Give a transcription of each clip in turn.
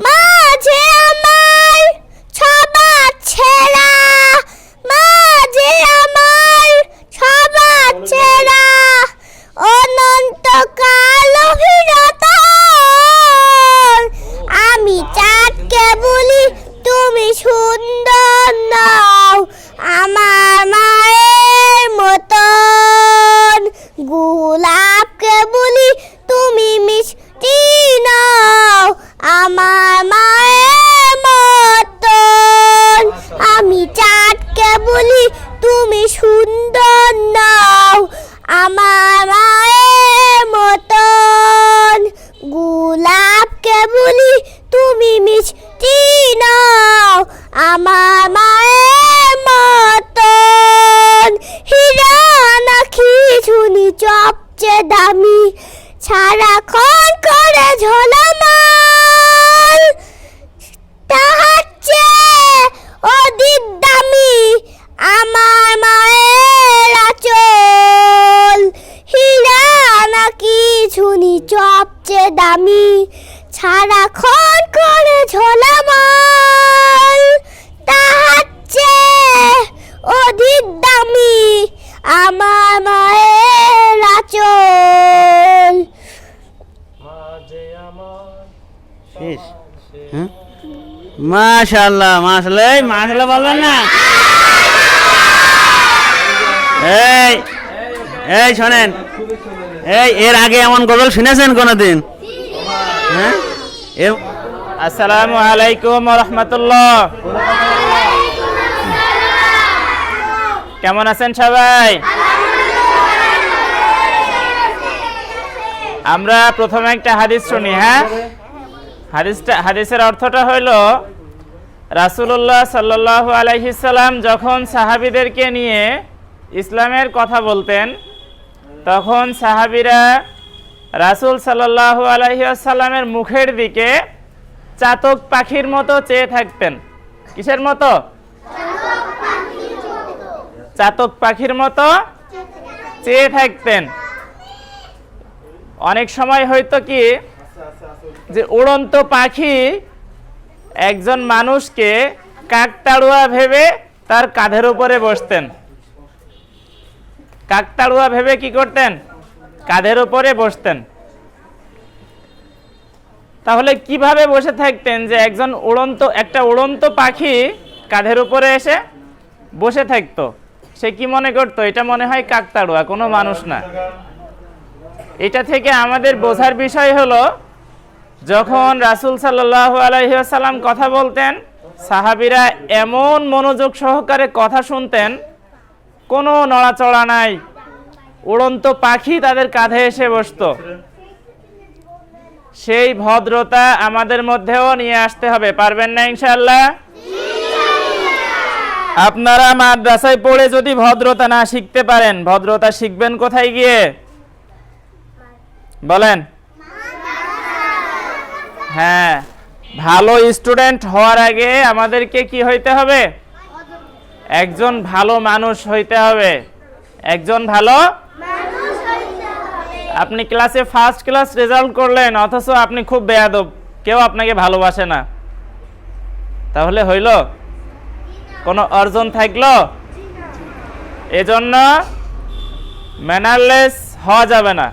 মাঝে আমার সবার ছেড়া, মাঝে আমার সবার ছেড়া, অনন্তকাল অভিরত। আমি চাঁদকে বলি তুমি সুন্দর নও, আমার মায়ের মতন। গোলাপকে বলি তুমি মিষ্টি নও, আমার মায়ের মতন। আমি চাঁদকে বলি তুমি সুন্দর নও, আমার মায়ের মতন। গোলাপকে বলি তুমি মিষ্টি নও, আমার মায়ের মতন। হীরা নাকি শুনি সবচেয়ে দামি, সারাক্ষণ করে ঝলমল, তাহার চেয়ে অধিক দামি আমার মায়ের আঁচল। হীরা নাকি শুনি সবচেয়ে দামি, সারাক্ষণ করে ঝলমল, তাহার চেয়ে অধিক দামি আমার মায়ের আঁচল। শেষ? হ্যাঁ, মাশাআল্লাহ মাশাআল্লাহ। এই মাশাআল্লাহ বলবেন না? এই এই শোনেন, এই এর আগে এমন গজল শুনেছেন কোনদিন? হ্যাঁ। আসসালামু আলাইকুম ওয়া রাহমাতুল্লাহ। কেমন আছেন সবাই? আমরা প্রথমে একটা হাদিস শুনি। হ্যাঁ, হাদিসের অর্থটা হইল, রাসূলুল্লাহ সাল্লাল্লাহু আলাইহি সাল্লাম যখন সাহাবীদেরকে নিয়ে ইসলামের কথা বলতেন, তখন সাহাবীরা রাসূল সাল্লাল্লাহু আলাইহি ওয়াসাল্লামের মুখের দিকে চাতক পাখির মতো চেয়ে থাকতেন। কিসের মতো? চাতক পাখির মতো চেয়ে থাকতেন। অনেক সময় হয়তো কি যে উড়ন্ত পাখি একজন মানুষকে কাকতাড়ুয়া ভেবে তার কাঁধের উপরে বসতেন। কাকতাড়ুয়া ভেবে কি করতেন? কাঁধের উপরে বসতেন। তাহলে কিভাবে বসে থাকতেন যে একজন একটা উড়ন্ত পাখি কাঁধের উপরে এসে বসে থাকতো? সে কি মনে করতো? এটা মনে হয় কাকতাড়ুয়া, কোনো মানুষ না। এটা থেকে আমাদের বোঝার বিষয় হলো, যখন রাসূল সাল্লাল্লাহু আলাইহি ওয়াসাল্লাম কথা বলতেন, সাহাবীরা এমন মনোযোগ সহকারে কথা শুনতেন, কোনো নড়াচড়া নাই, উড়ন্ত পাখি তাদের কাঁধে এসে বসতো। সেই ভদ্রতা আমাদের মধ্যেও নিয়ে আসতে হবে। পারবেন না ইনশাআল্লাহ? আপনারা মাদ্রাসায় পড়ে যদি ভদ্রতা না শিখতে পারেন, ভদ্রতা শিখবেন কোথায় গিয়ে? বলেন। হ্যাঁ, ভালো স্টুডেন্ট হওয়ার আগে আমাদেরকে কি হইতে হবে? একজন ভালো মানুষ হইতে হবে। একজন ভালো মানুষ হইতে হবে। আপনি ক্লাসে ফার্স্ট ক্লাস রেজাল্ট করলেন, অথচ আপনি খুব বেয়াদব, কেউ আপনাকে ভালোবাসে না, তাহলে হইল? কোনো অর্জন থাকলো? এজন্য ম্যানারলেস হওয়া যাবে না।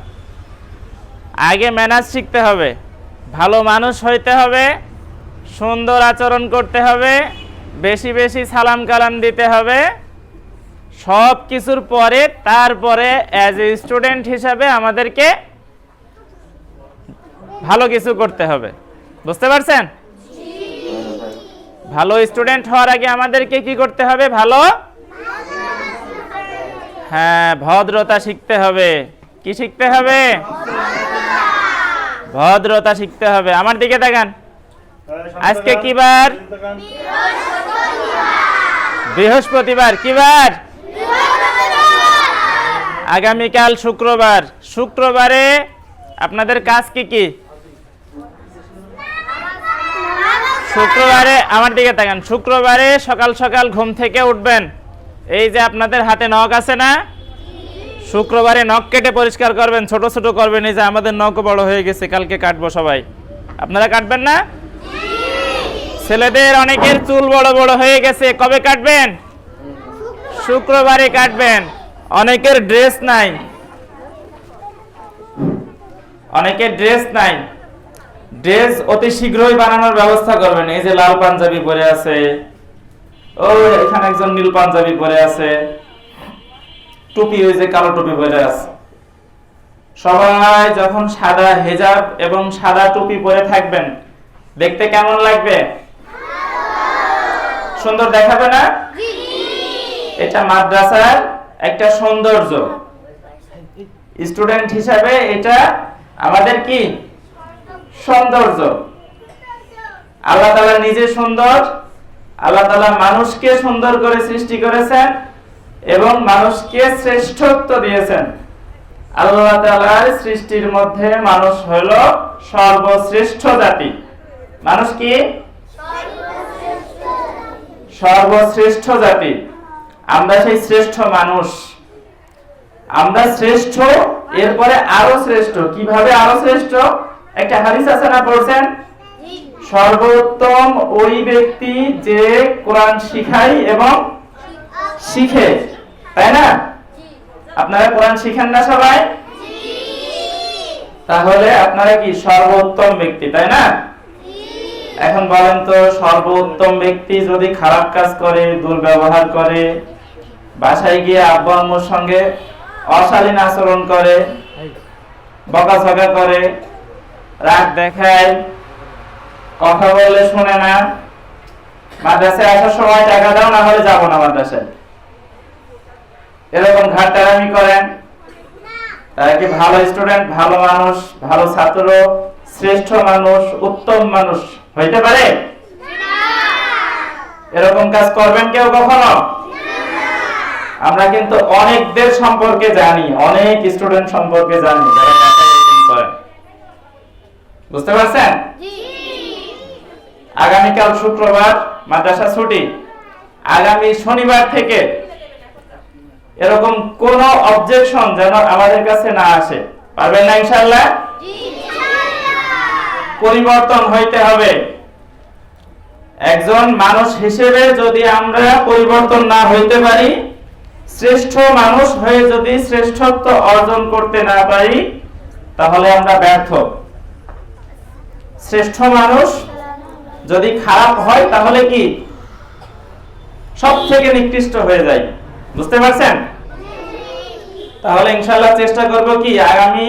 আগে ম্যানার্স শিখতে হবে, ভালো মানুষ হইতে হবে, সুন্দর আচরণ করতে হবে, বেশি বেশি সালাম কালাম দিতে হবে। সব কিছুর পরে তারপরে অ্যাজ এ স্টুডেন্ট হিসাবে আমাদেরকে ভালো কিছু করতে হবে। বুঝতে পারছেন? ভালো স্টুডেন্ট হওয়ার আগে আমাদেরকে কি করতে হবে? ভালো, হ্যাঁ, ভদ্রতা শিখতে হবে। কি শিখতে হবে? ভদ্রতা শিখতে হবে। আমার দিকে তাকান। আজকে কি বার? বৃহস্পতিবার। কি বার? আগামীকাল শুক্রবার। শুক্রবারে আপনাদের কাজ কি কি? শুক্রবারে আমার দিকে তাকান। শুক্রবারে সকাল সকাল ঘুম থেকে উঠবেন। এই যে আপনাদের হাতে নখ আছে না, শুক্রবারে নখ কেটে পরিষ্কার করবেন, ছোট ছোট করবেন। এই যে আমাদের নখও বড় হয়ে গেছে, কালকে কাটবো সবাই। আপনারা কাটবেন না? ছেলেদের অনেকের চুল বড় বড় হয়ে গেছে, কবে কাটবেন? শুক্রবারে কাটবেন। অনেকের ড্রেস নাই, অনেকের ড্রেস নাই, ড্রেস অতি শীঘ্রই বানানোর ব্যবস্থা করবেন। এই যে লাল পাঞ্জাবি পরে আছে, ও এখানে একজন নীল পাঞ্জাবি পরে আছে, টুপি ওই যে কালো টুপি পরে আছে। সবাই যখন সাদা হিজাব এবং সাদা টুপি পরে থাকবেন, দেখতে কেমন লাগবে? সুন্দর দেখাবে না? এটা মাদ্রাসার একটা সৌন্দর্য। স্টুডেন্ট হিসাবে এটা আমাদের কি সৌন্দর্য। আল্লাহ তাআলা নিজে সুন্দর, আল্লাহ তাআলা মানুষকে সুন্দর করে সৃষ্টি করেছেন এবং মানুষকে শ্রেষ্ঠত্ব দিয়েছেন। আল্লাহ তাআলার সৃষ্টির মধ্যে মানুষ হলো সর্বশ্রেষ্ঠ জাতি। মানুষ কি সর্বশ্রেষ্ঠ জাতি। আমরা সেই শ্রেষ্ঠ মানুষ, আমরা শ্রেষ্ঠ, এরপরে আরো শ্রেষ্ঠ। কিভাবে আরো শ্রেষ্ঠ? একটা হাদিস আছে না, পড়ছেন? সর্বোত্তম ওই ব্যক্তি যে কোরআন শিখায় এবং শিখে, তাই না? আপনারা কোরআন শিখেন না সবাই? তাহলে আপনারা কি সর্বোত্তম ব্যক্তি, তাই না? এখন বলেন তো, সর্বোত্তম ব্যক্তি যদি খারাপ কাজ করে, দুর্ব্যবহার করে, বাসায় গিয়ে আব্বু আম্মুর সঙ্গে অশালীন আচরণ করে, বকাঝকা করে, রাগ দেখায়, কথা বললে শুনে না, মাদ্রাসায় আসার সময় টাকা দাও না হলে যাবো না মাদ্রাসায়, এরকম ঘাটতারামি করেন, তারা কি ভালো স্টুডেন্ট, ভালো মানুষ, ভালো ছাত্র, শ্রেষ্ঠ মানুষ, উত্তম মানুষ হইতে পারে? এরকম কাজ করবেন কেউ কখনো? আমরা কিন্তু অনেকদের সম্পর্কে জানি, অনেক স্টুডেন্ট সম্পর্কে জানি যারা এরকম করে। বুঝতে পারছেন? আগামীকাল শুক্রবার, মাদ্রাসা ছুটি। আগামী শনিবার থেকে এরকম কোন অবজেকশন যেন আমাদের কাছে না আসে। পারবেন না ইনশাআল্লাহ? পরিবর্তন হইতে হবে। একজন মানুষ হিসেবে যদি আমরা পরিবর্তন না হইতে পারি, শ্রেষ্ঠ মানুষ হয়ে যদি শ্রেষ্ঠত্ব অর্জন করতে না পারি, তাহলে আমরা ব্যর্থ। শ্রেষ্ঠ মানুষ যদি খারাপ হয় তাহলে কি সব থেকে নিকৃষ্ট হয়ে যায়। বুঝতে পারছেন? তাহলে ইনশাআল্লাহ চেষ্টা করব কি আগামী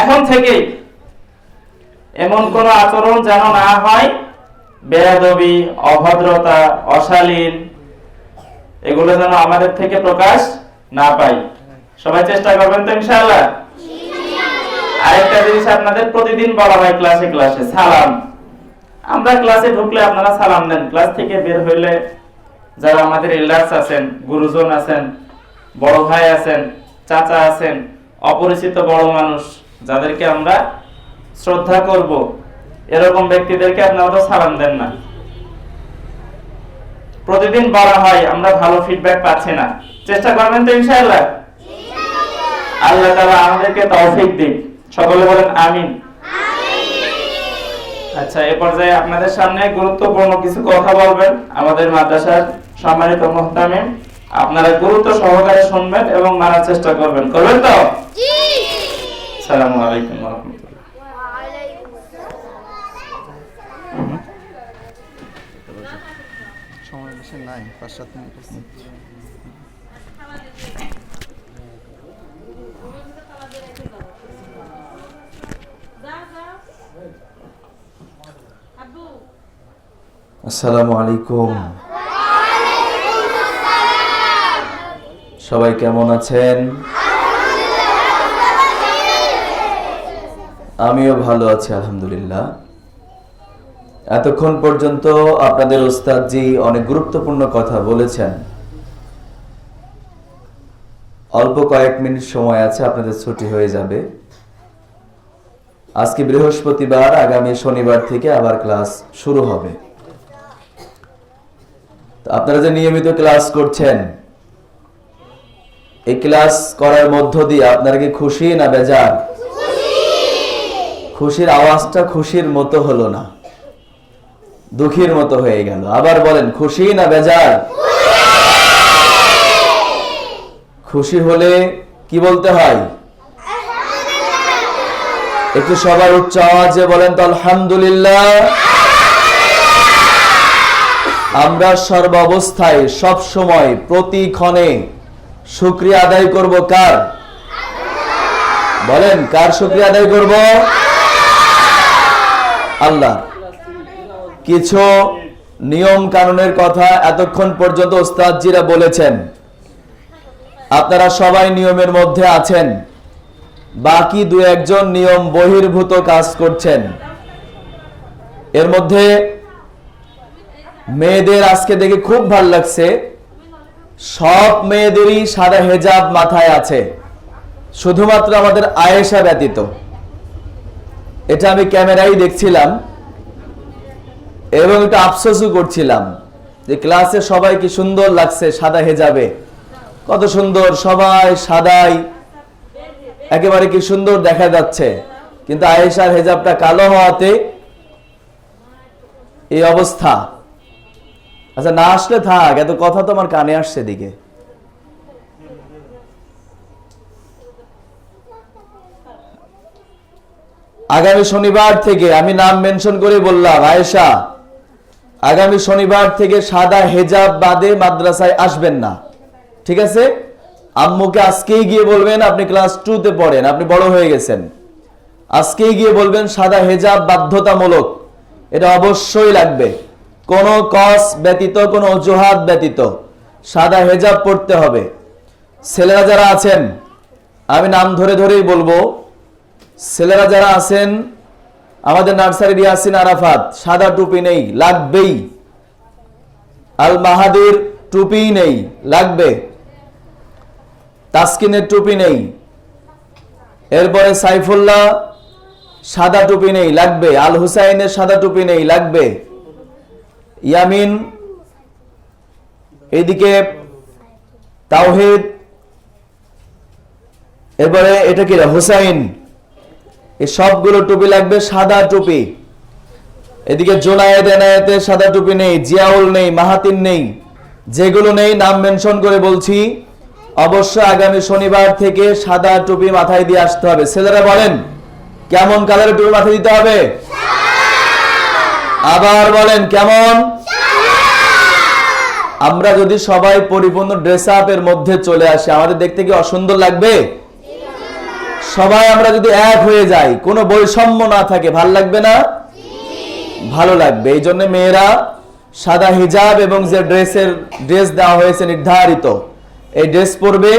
এখন থেকে এমন কোন আচরণ যেন না হয়, বেয়াদবি, অভদ্রতা, অশালীন, এগুলো যেন আমাদের থেকে প্রকাশ না পায়। সবাই চেষ্টা করবেন তো ইনশাআল্লাহ? আরেকটা জিনিস আপনাদের প্রতিদিন বলা হয় ক্লাসে ক্লাসে, সালাম। আমরা ক্লাসে ঢুকলে আপনারা সালাম দেন, ক্লাস থেকে বের হইলে যারা আমাদের এল্ডার্স আছেন, গুরুজন আছেন, বড় ভাই আছেন, চাচা আছেন, অপরিচিত বড় মানুষ যাদেরকে আমরা শ্রদ্ধা করব, এরকম ব্যক্তিদেরকে আপনারা তো সালাম দেন না। প্রতিদিন বলা হয়, আমরা ভালো ফিডব্যাক পাচ্ছি না। চেষ্টা করবেন তো ইনশাআল্লাহ? আল্লাহ তাআলা আমাদেরকে তৌফিক দিন। সকলে বলেন আমিন। আচ্ছা, এই পর্যায়ে আপনাদের সামনে গুরুত্বপূর্ণ কিছু কথা বলবেন আমাদের মাদ্রাসার সম্মানিত মুহতামিম। আপনারা গুরুত্ব সহকারে শুনবেন এবং মানার চেষ্টা করবেন। করবেন তো? জি। আসসালামু আলাইকুম ওয়া রাহমাতুল্লাহ। ওয়া আলাইকুম আসসালাম। সময় বেশি নাই, 5-7 মিনিট আছে। আসসালামু আলাইকুম। সবাই কেমন আছেন? আমিও ভালো আছি আলহামদুলিল্লাহ। এতক্ষণ পর্যন্ত আপনাদের ওস্তাদজি অনেক গুরুত্বপূর্ণ কথা বলেছেন। অল্প কয়েক মিনিট সময় আছে, আপনাদের ছুটি হয়ে যাবে। আজকে বৃহস্পতিবার, আগামী শনিবার থেকে আবার ক্লাস শুরু হবে। আপনারা যে নিয়মিত ক্লাস করছেন, এই ক্লাস করার মধ্য দিয়ে আপনারা কি খুশি না বেজার? খুশির আওয়াজটা খুশির মতো হলো না। দুঃখীর মতো হয়ে গেল। আবার বলেন, খুশি না বেজার? খুশি হলে কি বলতে হয়? একটু সবার উচ্চ আওয়াজে বলেন তো আলহামদুলিল্লাহ। আমরা সর্বাবস্থায় সব সময় প্রতিক্ষণে শুকরিয়া আদায় করব কার? বলেন, কার শুকরিয়া আদায় করব? আল্লাহ। কিছু নিয়ম কানুনের কথা এতক্ষণ পর্যন্ত ওস্তাদজিরা বলেছেন, আপনারা সবাই নিয়মের মধ্যে আছেন, বাকি দু একজন নিয়ম বহির্ভূত কাজ করছেন। এর মধ্যে মেয়েদের আজকে দেখে খুব ভালো লাগছে, সব মেয়েদেরই সাদা হেজাব মাথায় আছে, শুধুমাত্র আমাদের আয়েশা ব্যতীত। এটা আমি ক্যামেরায় দেখছিলাম এবং একটু আফসোসও করছিলাম যে ক্লাসে সবাই কি সুন্দর লাগছে সাদা হেজাবে, কত সুন্দর সবাই সাদাই, একেবারে কি সুন্দর দেখা যাচ্ছে। কিন্তু আয়েশার হেজাবটা কালো হওয়াতে এই অবস্থা। আচ্ছা, না আসলে থাক, এত কথা তো আমার কানে আসছে দিকে। আগামী শনিবার থেকে, আমি নাম মেনশন করে বললাম, আয়েশা আগামী শনিবার থেকে সাদা হেজাব বাদে মাদ্রাসায় আসবেন না, ঠিক আছে? আম্মুকে আজকেই গিয়ে বলবেন, আপনি ক্লাস 2-তে পড়েন, আপনি বড় হয়ে গেছেন, আজকেই গিয়ে বলবেন সাদা হেজাব বাধ্যতামূলক, এটা অবশ্যই লাগবে, কোনো কস ব্যতীত, কোনো অজুহাত ব্যতীত সাদা হেজাব পড়তে হবে। ছেলেরা যারা আছেন, আমি নাম ধরে ধরেই বলবো, ছেলেরা যারা আছেন, আমাদের নার্সারির ইয়াসিন আরাফাত সাদা টুপি নেই, লাগবেই। আল মাহাদির টুপি নেই, লাগবে। তাসকিনের টুপি নেই, এরপরে সাইফুল্লাহ সাদা টুপি নেই, লাগবে। আল হুসাইনের সাদা টুপি নেই, লাগবে। ইয়ামিন, এইদিকে তাওহিদ, এরপরে এটা কি হুসাইন, এই সবগুলো টুপি লাগবে, সাদা টুপি। এদিকে জোনায়েদ এনায়েতের সাদা টুপি নেই, জিয়াউল নেই, মাহাতিন নেই। যেগুলো নেই নাম মেনশন করে বলছি, অবশ্যই আগামী শনিবার থেকে সাদা টুপি মাথায় দিয়ে আসতে হবে। ছেলেরা বলেন, কেমন কালারের টুপি মাথায় দিতে হবে? আবার বলেন, কেমন? আমরা যদি সবাই পরিপূর্ণ ড্রেস আপের মধ্যে চলে আসি, আমাদের দেখতে কি অসুন্দর লাগবে? সবাই আমরা যদি এক হয়ে যাই, কোনো বৈষম্য না থাকে, ভালো লাগবে না? ভালো লাগবে। এই জন্য মেয়েরা সাদা হিজাব এবং যে ড্রেস দেওয়া হয়েছে নির্ধারিত, এই ড্রেস পরবে।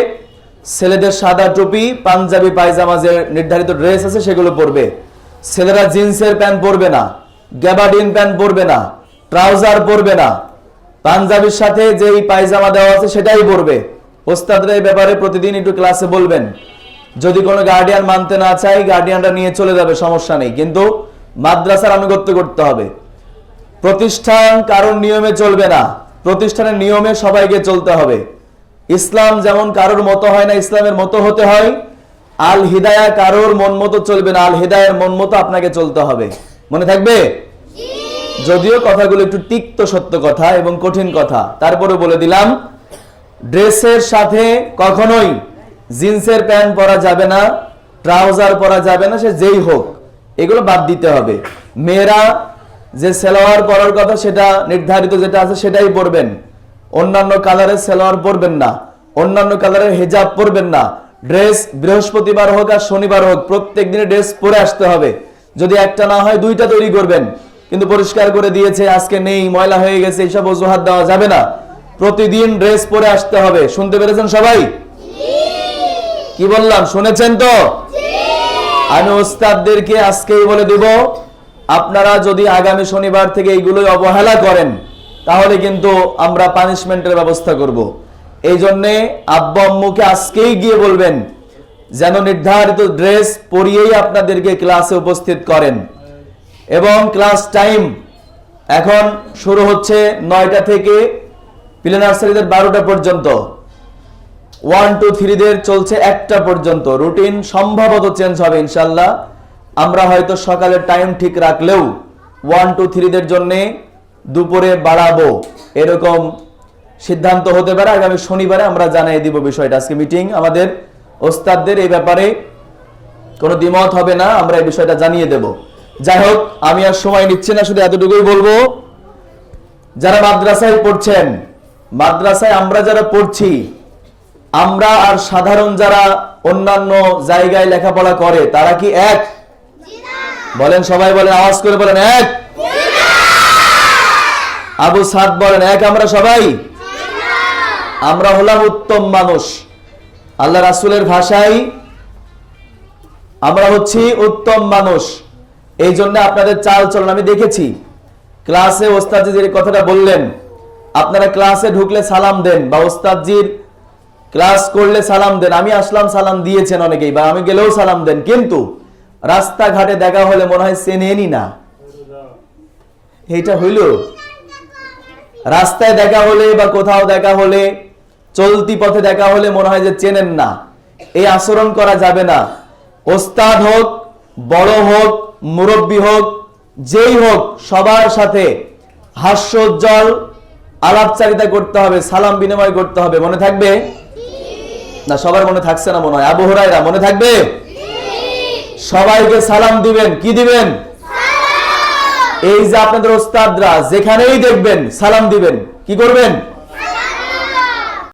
ছেলেদের সাদা টুপি, পাঞ্জাবি, পায়জামা, যে নির্ধারিত ড্রেস আছে সেগুলো পরবে। ছেলেরা জিন্সের প্যান্ট পরবে না, গ্যাবার্ডিন প্যান্ট পরবে না, ট্রাউজার পরবে না, পাঞ্জাবির সাথে যেই পায়জামা দেওয়া আছে সেটাই পরবে। ওস্তাদরা এই ব্যাপারে প্রতিদিন একটু ক্লাসে বলবেন। যদি কোনো গার্ডিয়ান মানতে না চায়, গার্ডিয়ানরা নিয়ে চলে যাবে, সমস্যা নেই, কিন্তু মাদ্রাসার আনুগত্য করতে হবে। প্রতিষ্ঠান কারোর নিয়মে চলবে না, প্রতিষ্ঠানের নিয়মে সবাইকে চলতে হবে। ইসলাম যেমন কারোর মতো হয় না, ইসলামের মতো হতে হয়। আল হিদায়া কারোর মন মতো চলবে না, আল হিদায়ার মন মতো আপনাকে চলতে হবে। মনে থাকবে? যদিও কথাগুলো একটু তিক্ত সত্য কথা এবং কঠিন কথা, তারপরে বলে দিলাম, ড্রেসের সাথে কখনোই জিন্সের প্যান্ট পরা যাবে না, ট্রাউজার পরা যাবে না, সে যেই হোক, এগুলো বাদ দিতে হবে। মেয়েরা যে সালোয়ার পরার কথা, সেটা নির্ধারিত যেটা আছে সেটাই পরবেন। অন্যান্য কালারের সালোয়ার পরবেন না, অন্যান্য কালারের হিজাব পরবেন না। ড্রেস বৃহস্পতিবার হোক আর শনিবার হোক, প্রত্যেক দিনে ড্রেস পরে আসতে হবে। যদি একটা না হয়, দুইটা তৈরি করবেন, কিন্তু পরিষ্কার করে দিয়েছে, আজকে নেই, ময়লা হয়ে গেছে, এইসব অজুহাত দেওয়া যাবে না। প্রতিদিন ড্রেস পরে আসতে হবে। শুনতে পেরেছেন সবাই? কি বললাম, শুনেছেন তো? আমি ওস্তাদদেরকে আজকেই বলে দেব, আপনারা যদি আগামী শনিবার থেকে এইগুলোই অবহেলা করেন, তাহলে কিন্তু আমরা পানিশমেন্টের ব্যবস্থা করব। এই জন্যে আব্বু আম্মুকে আজকেই গিয়ে বলবেন যেন নির্ধারিত ড্রেস পরিয়েই আপনাদেরকে ক্লাসে উপস্থিত করেন। এবং ক্লাস টাইম এখন শুরু হচ্ছে 9টা থেকে, প্লে নার্সারিদের 12টা পর্যন্ত, 1, 2, 3দের চলছে 1টা পর্যন্ত। রুটিন সম্ভবত চেঞ্জ হবে ইনশাল্লাহ। আমরা হয়তো সকালের টাইম ঠিক রাখলেও 1, 2, 3দের জন্য দুপুরে বাড়াবো, এরকম সিদ্ধান্ত হতে পারে। আগামী শনিবারে আমরা জানিয়ে দিব বিষয়টা। আজকে মিটিং আমাদের ওস্তাদদের, এই ব্যাপারে কোনো দ্বিমত হবে না, আমরা এই বিষয়টা জানিয়ে দেব। যাই হোক, আমি আর সময় নিচ্ছি না, শুধু এতটুকুই বলবো, যারা মাদ্রাসায় পড়ছেন, মাদ্রাসায় আমরা যারা পড়ছি, আমরা আর সাধারণ যারা অন্যান্য জায়গায় লেখাপড়া করে, তারা কি এক? বলেন, সবাই বলেন, আওয়াজ করে বলেন এক। আবু সাদ বলেন এক। আমরা সবাই, আমরা হলাম উত্তম মানুষ। আল্লাহ রাসূলের ভাষায় আমরা হচ্ছি উত্তম মানুষ। এই জন্য আপনাদের চাল চলন আমি দেখেছি। ক্লাসে ওস্তাদজি যে কথাটা বললেন, আপনারা ক্লাসে ঢুকলে সালাম দেন, বা ওস্তাদজির ক্লাস করলে সালাম দেন। আমি আসলাম, সালাম দিয়েছেন অনেকেই, বা আমি গেলেও সালাম দেন, কিন্তু রাস্তাঘাটে দেখা হলে মনে হয় চেনেনই না। এইটা হইল? রাস্তায় দেখা হলে বা কোথাও দেখা হলে, চলতি পথে দেখা হলে মনে হয় যে চেনেন না। এই আচরণ করা যাবে না। ওস্তাদ হোক, বড় হোক, মুরব্বী হোক, যেই হোক, সবার সাথে হাস্যোজ্জ্বল আলাপচারিতা করতে হবে, সালাম বিনিময় করতে হবে। মনে থাকবে না? সবার মনে থাকছে না মনে হয়। আবু হুরায়রা মনে থাকবে? সবাইকে সালাম দিবেন। কি দিবেন? এই যে আপনাদের ওস্তাদরা যেখানেই দেখবেন সালাম দিবেন। কি করবেন?